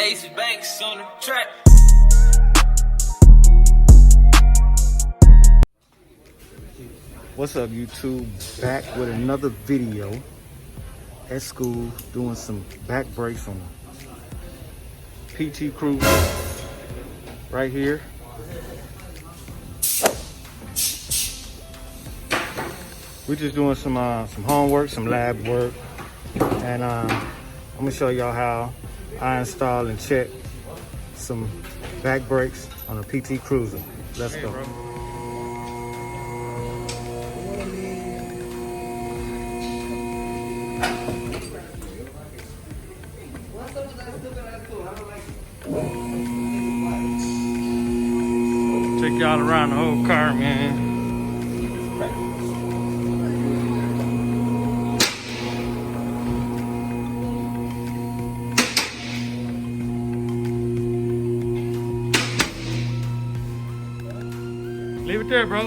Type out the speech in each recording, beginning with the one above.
ASE Banks on the track. What's up, YouTube? Back with another video at school doing some back brakes on PT Cruiser right here. We're just doing some homework, some lab work, and I'm gonna show y'all how I install and check some back brakes on a PT Cruiser. Let's go. Take y'all around the whole car, man. Leave it there, bro.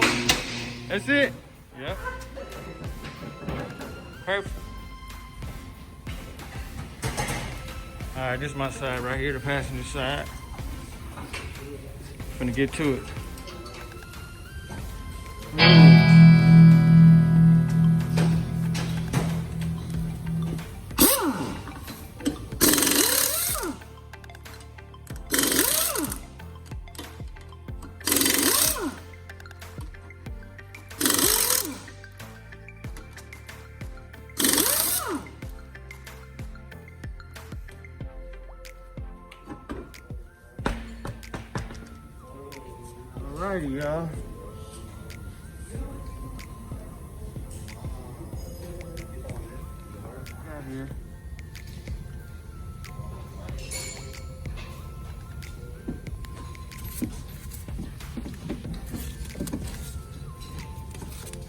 That's it. Yep. Perfect. All right, this is my side right here, the passenger side. Gonna get to it. Alrighty, y'all. Out here.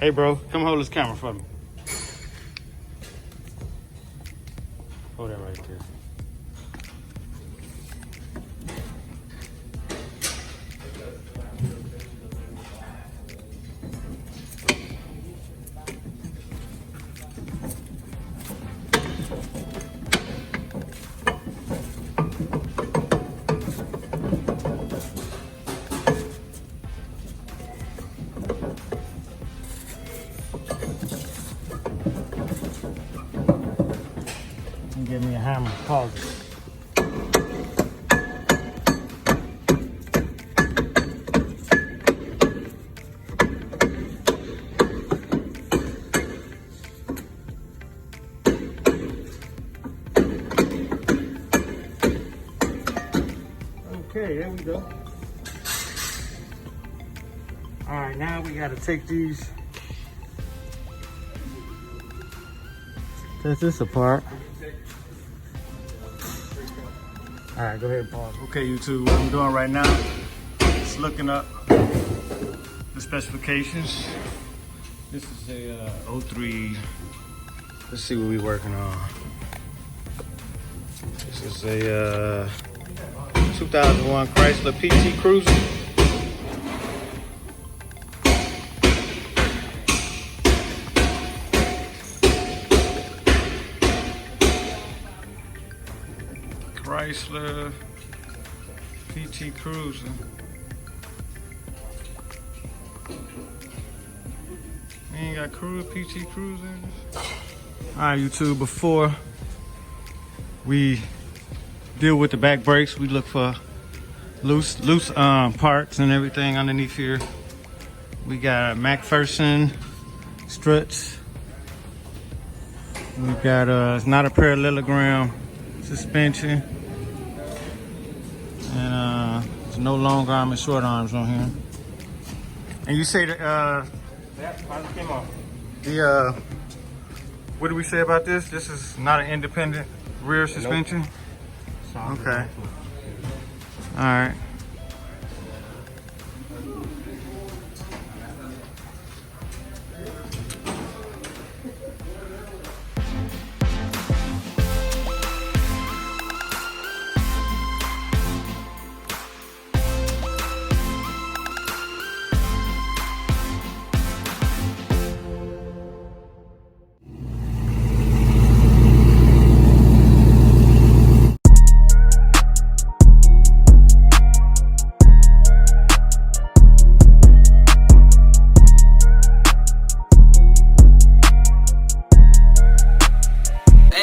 Hey, bro, come hold this camera for me. Hold that right there. Give me a hammer, pause it. Okay, there we go. All right, now we gotta take these, take this apart. All right, go ahead and pause. Okay, YouTube, what I'm doing right now is looking up the specifications. This is a 03, let's see what we're working on. This is a 2001 Chrysler PT Cruiser. Chrysler PT Cruiser. We ain't got PT Cruiser in this. All right, YouTube, before we deal with the back brakes, we look for loose parts and everything underneath here. We got McPherson struts. We got it's not a parallelogram suspension. And there's no long arm and short arms on here. And you say that what do we say about this? This is not an independent rear suspension? Nope. Okay. All right.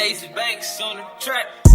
ASE Banks on the track.